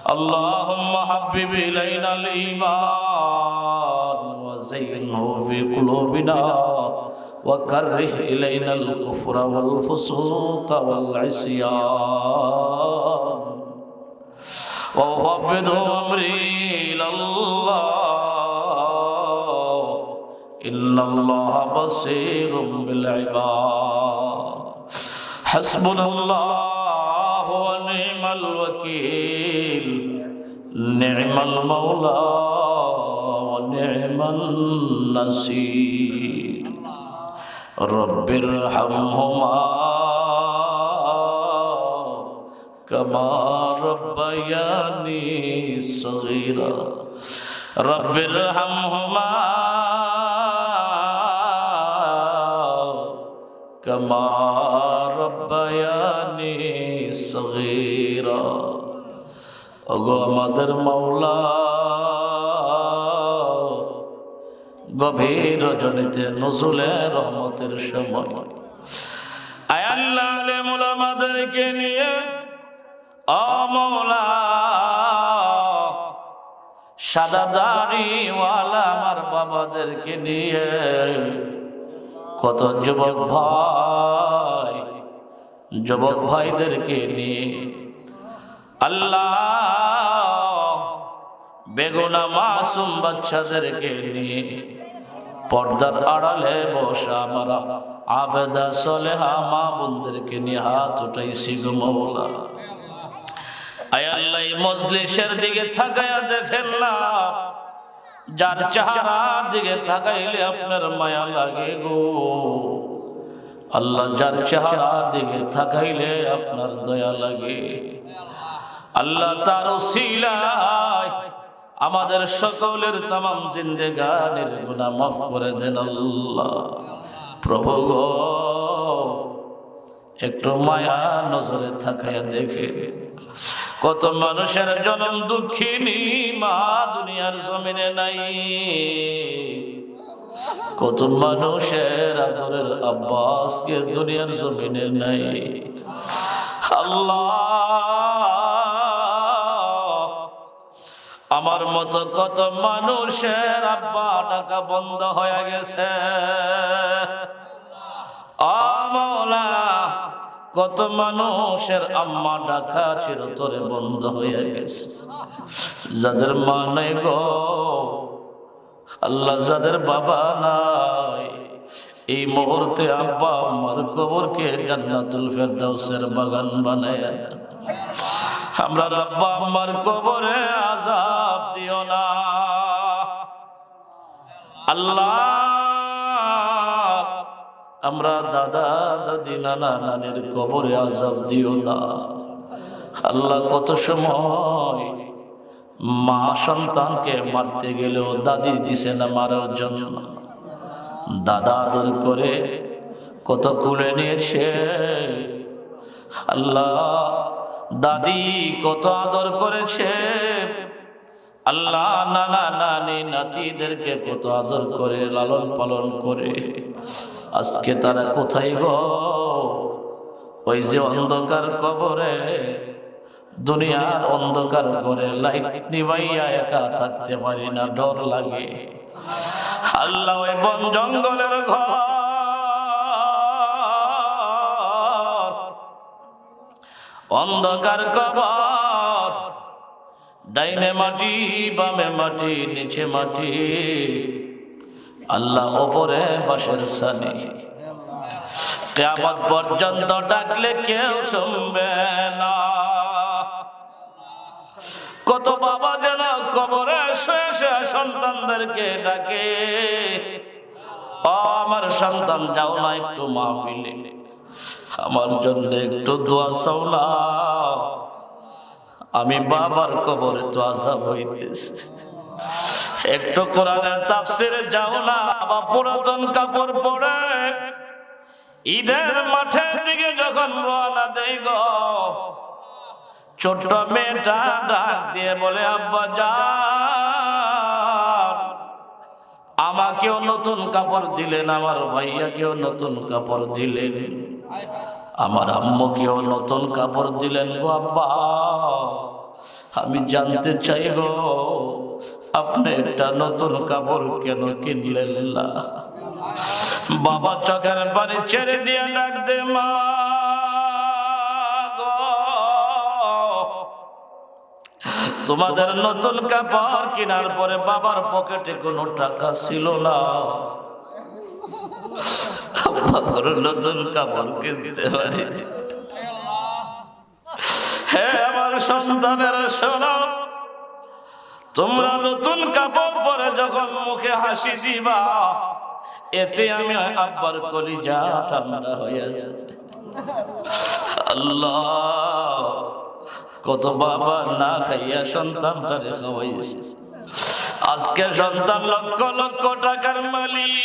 اللهم حبب إلينا الإيمان وزينه في قلوبنا وكره إلينا الكفر والفسوق والعصيان وفوض أمري إلى الله إن الله بصير بالعباد حسبنا الله ونعم الوكيل نعم المولى ونعم النصير رب ارحمهما كما ربياني صغيرا رب ارحمهما كما ربياني صغيرا ওগো আমাদের মাওলা গভীর রজনীতে নজুলের রহমতের সময় আয় আল্লাহ আলেম উলামাদেরকে নিয়ে ও মাওলা সাদা দাড়িওয়ালা আমার বাবাদেরকে নিয়ে কত যুবক ভাইদেরকে নিয়ে আল্লাহ বেগুনা মাসুম বাচ্চাদেরকে নিয়ে পর্দার আড়ালে বসা আমার আবেদা সলেহা মা বোনদেরকে নিয়ে হাত উঠাইছি গো মাওলা আয় আল্লাহ এই মজলিসের দিকে তাকায়া দেখেন না যার চেহারার দিকে তাকাইলে আপনার মায়া লাগে গো আল্লাহ যার চেহারার দিকে তাকাইলে আপনার দয়া লাগে আল্লাহ তার উসিলায় আমাদের সকলের तमाम জিন্দেগানির গুনাহ মাফ করে দেন আল্লাহ প্রভু গো একটু মায়া নজরে তাকায়া দেখে কত মানুষের জনম দুঃখিনী মা দুনিয়ার জমিনে নাই কত মানুষের আদরের আব্বাসকে দুনিয়ার জমিনে নাই আল্লাহ আমার মতো কত মানুষের আব্বা ডাকা বন্ধ হয়ে গেছে ও মাওলা কত মানুষের আম্মা ডাকা চিরতরে বন্ধ হয়ে গেছে যাদের মা নাই গো আল্লাহ যাদের বাবা নাই এই মুহূর্তে আব্বা আম্মার কবরকে জান্নাতুল ফেরদাউসের বাগান বানায় আমরা আব্বা আম্মার কবরে আযাব দিও না আল্লাহ আমরা দাদা দাদি নানা নানির কবরে আযাব দিও না আল্লাহ কত সময় মা সন্তানকে মারতে গেলেও দাদি দিছে না মারার জন্য দাদা আদর করে কত কুলে নিয়েছে আল্লাহ দাদি কত আদর করেছে আল্লাহ নানা নানি নাতিদেরকে কত আদর করে লালন পালন করে আজকে তারা কোথায় গো ওই যে অন্ধকার কবরে দুনিয়ার অন্ধকার ঘরে লাইট নিভাইয়া একা থাকতে পারি না ডর লাগে আল্লাহ ওই বন জঙ্গলের ঘর অন্ধকার কবর ডাইনে মাটি বামে মাটি নিচে মাটি আল্লাহ ওপরে বাঁশের ছানি কিয়ামত পর্যন্ত ডাকলে কেউ শুনবে না কত বাবা যেন কবরে শুয়ে শুয়ে সন্তানদেরকে ডাকে ও আমার সন্তান যাও না একটু মাহফিলে আমার জন্য একটু দোয়া চাও না আমি বাবার কবরে তো আযাব হইতেছে একটু কোরআনের তাফসিরে যাও না বা পুরাতন কাপড় পরে ঈদের মাঠের দিকে যখন রওনা দেই গো ছোট্ট মেয়েটা ডাক দিয়ে বলে আব্বা যান আমাকেও নতুন কাপড় দিলেন আমার ভাইয়াকেও নতুন কাপড় দিলেন আমার আম্মুকেও নতুন কাপড় দিলেন গো আব্বা আমি জানতে চাইব আপনি একটা নতুন কাপড় কেন কিনলেন না? বাবা চোখের পানি ছেড়ে দিয়ে ডাক দে, মা গো, তোমাদের নতুন কাপড় কেনার পরে বাবার পকেটে কোনো টাকা ছিল না, বাবার নতুন কাপড় কিনতে পারি। হে আমার সন্তানেরা শোনো, তোমরা নতুন কাপড় পরে যখন মুখে হাসি দিবা, এতে আমি আব্বার কলিজা ঠান্ডা হয়ে যায়। আল্লাহ, কত বাবা না খাইয়া সন্তানটারে খাওয়াইছে, আজকে সন্তান লক্ষ লক্ষ টাকার মালিক,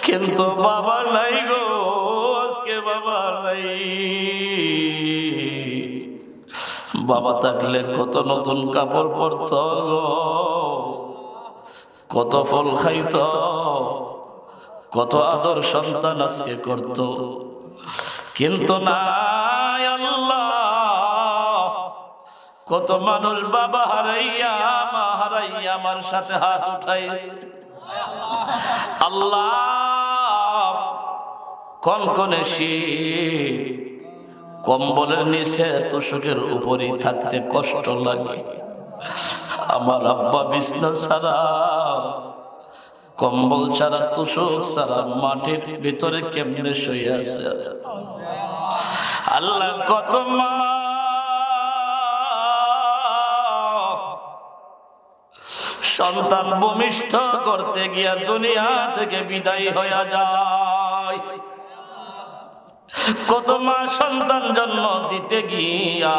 কিন্তু বাবা নাই গো, আজকে বাবা নাই। বাবা থাকলে কত নতুন কাপড় পরত গো, কত ফল খাইত, কত আদর সন্তান আজকে করত, কিন্তু নাই। আল্লাহ, কত মানুষ বাবা হারাইয়া মা হারাইয়া আমার সাথে হাত উঠাইছে। আল্লাহ, কনকনে শীত, কম্বলের নিচে তোষকের উপরই থাকতে কষ্ট লাগে। আমার আব্বা বিছনা ছাড়া, কম্বল ছাড়া, তোষক ছাড়া মাটির ভিতরে কেমনে শুয়ে আছে। আল্লাহ, কত মা সন্তান ভূমিষ্ঠ করতে গিয়া দুনিয়া থেকে বিদায় হয়ে যায়, কত মা সন্তান জন্ম দিতে গিয়া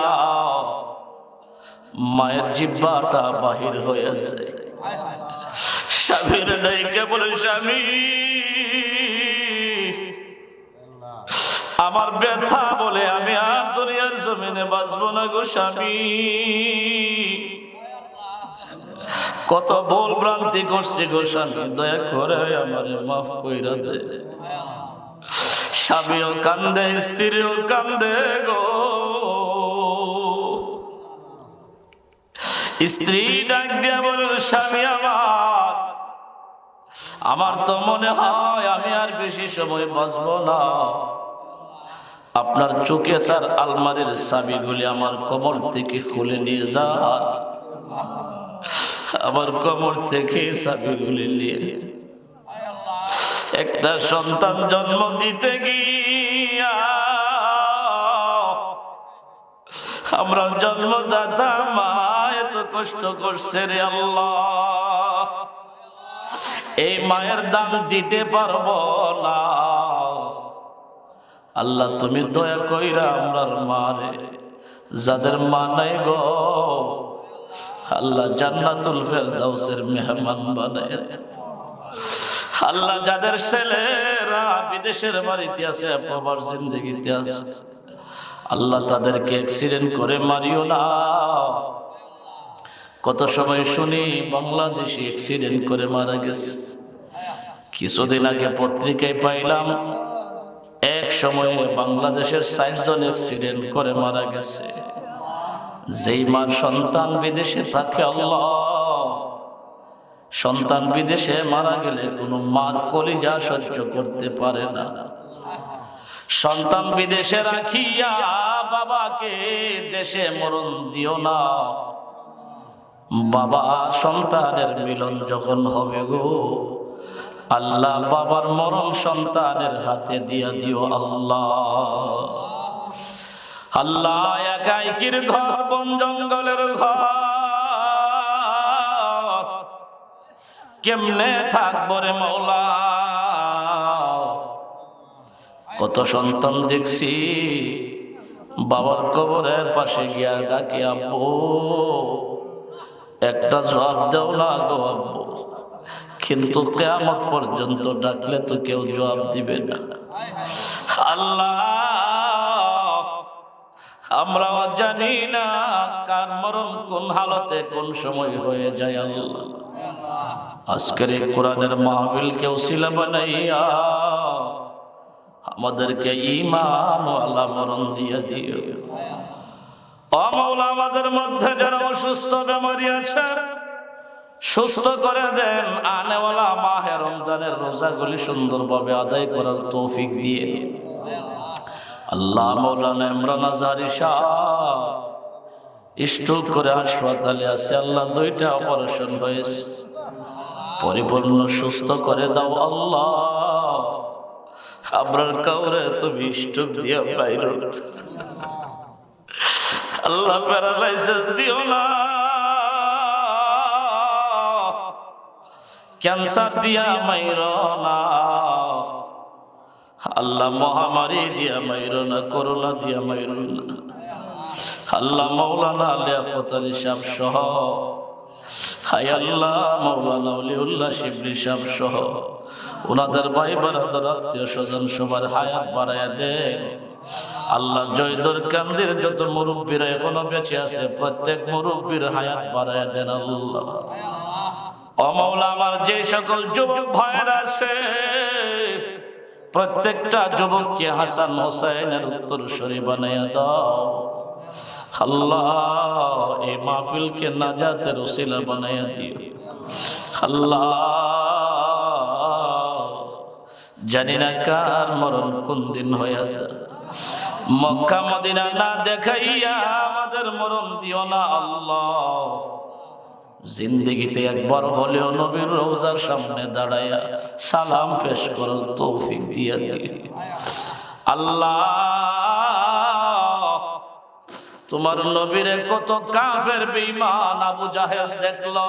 মায়ের জিহ্বাটা বাহির হয়ে যায়। স্বামীর ডাইকে বলে, স্বামী আমার ব্যথা বলে আমি আর দুনিয়ার জমিনে বাঁচবো না গো স্বামী, কত ভুল ভ্রান্তি করছি গো স্বামী, দয়া করে আমারে মাফ কইরা দে। স্বামীও কান্দে, স্ত্রীও কান্দে গো। স্ত্রী ডাক দিয়া বলে, স্বামী আমার তো মনে হয় আমি আর বেশি সময় বাঁচবো না, আপনার চোখে স্যার আলমারির চাবিগুলি আমার কোমর থেকে খুলে নিয়ে যান। আমার কোমর থেকে চাবিগুলি নিয়ে একটা সন্তান জন্ম দিতে গিয়া আমরা জন্মদাতা মা এত কষ্ট করছে রে আল্লাহ, এই মায়ের দাম দিতে পারবো না। আল্লাহ, তুমি দয়া কইরা আমরার মারে, যাদের মা নাই গো আল্লাহ, জান্নাতুল ফেরদাউসের মেহমান বানায়। আল্লাহ, যাদের ছেলেরা বিদেশের বাড়িতে আছে, বাবার জিন্দগিতে আছে, আল্লাহ তাদেরকে অ্যাক্সিডেন্ট করে মারিও না। কত সময় শুনি বাংলাদেশি অ্যাক্সিডেন্ট করে মারা গেছে। কিছুদিন আগে পত্রিকায় পাইলাম এক সময়ে বাংলাদেশের 4 জন অ্যাক্সিডেন্ট করে মারা গেছে। যেই মার সন্তান বিদেশে থাকে, আল্লাহ, সন্তান বিদেশে মারা গেলে কোনো মার কলিজা সহ্য করতে পারে না। সন্তান বিদেশে রাখিয়া বাবাকে দেশে মরণ দিও না। বাবা সন্তানের মিলন যখন হবে গো আল্লাহ, বাবার মরণ সন্তানের হাতে দিয়া দিও আল্লাহ। আল্লাহ, একাইকির ঘর বন জঙ্গলের ঘর কেমনে থাকবো রে মওলা। কত সন্তান দেখছি বাবার কবরের পাশে গিয়া ডাকে, আব্বু একটা জবাব দাও না গো আব্বু, কিন্তু কিয়ামত পর্যন্ত ডাকলে তো কেউ জবাব দিবে না। আল্লাহ, আমরাও জানি না কার মরণ কোন হালতে কোন সময় হয়ে যায়। আল্লাহ, আজকের এই কোরআনের মাহফিল কেউ সিলা বানাইয়া আমাদেরকে ঈমান ওয়ালা মরণ দিয়ে দিও। ও মাওলা, আমাদের মধ্যে যারা অসুস্থ বেমারি আছে সুস্থ করে দেন। আনেওয়ালা মাহে রমজানের রোজাগুলি সুন্দরভাবে আদায় করার তৌফিক দিয়ে। আল্লাহ, মাওলানা ইমরান আজহারী সাহেব স্ট্রোক করে হাসপাতালে আছে। আল্লাহ, 2টা অপারেশন হয়েছে, পরিপূর্ণ সুস্থ করে দাও আল্লাহ। আপনার কাউরে তুমি স্ট্রোক দিয়া বাইর, আল্লাহ প্যারালাইসিস দিও না, ক্যান্সার দিয়া মাইরো না আল্লাহ, মহামারী দিয়া মাইরো না, করোনা দিয়া মাইরো না আল্লাহ। মাওলানা লিয়াকত আলী সাহেব সহ, হায় আল্লাহ, মাওলানা ওলিউল্লাহ শিবলি সাহেব সহ ওনাদের ভাই বারাদার আত্মীয় স্বজন সবার হায়াত বাড়ায়া দেন আল্লাহ। জয়দুর কান্দির যত মুরব্বীরা এখনো বেঁচে আছে প্রত্যেক মুরব্বীর হায়াত বাড়ায়া দেন আল্লাহ। ও মাওলা, আমার যে সকল যুবক ভাইরা আছে প্রত্যেকটা যুবককে হাসান হোসেনের উত্তরসূরি বানাইয়া দাও আল্লাহ। এই মাহফিলকে নাজাতের ওসিলা বানাইয়া দিও আল্লাহ। জানি না কার মরণ কোন দিন হয়ে যায়, মক্কা মদিনা না দেখাইয়া আমাদের মরণ দিও না আল্লাহ। জিন্দেগিতে একবার হলেও নবীর রওজার সামনে দাঁড়াইয়া সালাম পেশ করার তৌফিক দিয়া দিও আল্লাহ। তোমার নবীরে কত কাফের বেঈমান আবু জাহেল দেখলো,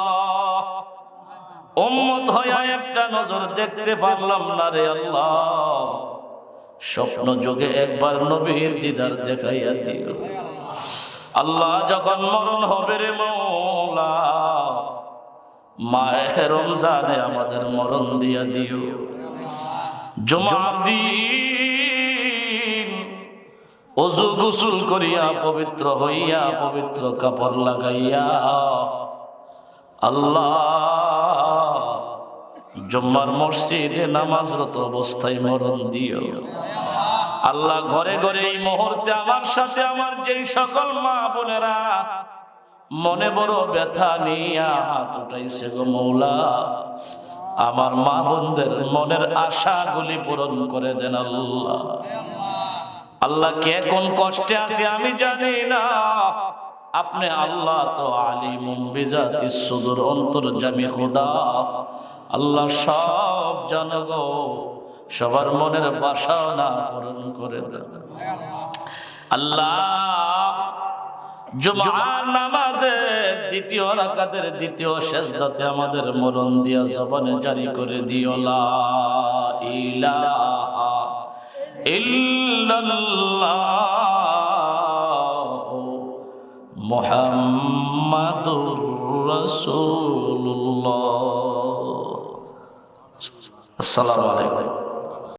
উম্মত হইয়া একটা নজর দেখতে পারলাম না রে আল্লাহ। স্বপ্ন যোগে একবার নবীর দিদার দেখাইয়া দিও আল্লাহ। যখন মরণ হবে রে মওলা, মাহে রমজানে আমাদের মরণ দিয়া দিও। জুমার দিন ওযু গোসল করিয়া পবিত্র হইয়া পবিত্র কাপড় লাগাইয়া আল্লাহ জুম্মার মসজিদে নামাজরত অবস্থায় মরণ দিও আল্লাহ। ঘরে ঘরে এই মুহূর্তে আমার সাথে আমার যেই সকল মা বোনেরা মনে বড় ব্যথা নিয়া হাত উঠাইছে গো মওলা, আমার মা বোনদের মনের আশাগুলি পূরণ করে দেন আল্লাহ। আল্লাহ, কে কোন কষ্টে আছে আমি জানি না, আপনি আল্লাহ তো আলিমুম বিজাতিস সুদূর, অন্তর্যামী খোদা আল্লাহ, সব জানো গো, সবার মনের বাসনা পূরণ করে দেন আল্লাহ। জুমার নামাজে দ্বিতীয় রাকাতের দ্বিতীয় সেজদাতে আমাদের মরণ দিয়া জবানে জারি করে দিও লা ইলাহা ইল্লাল্লাহ মুহাম্মাদুর রাসূলুল্লাহ। আসসালামু আলাইকুম।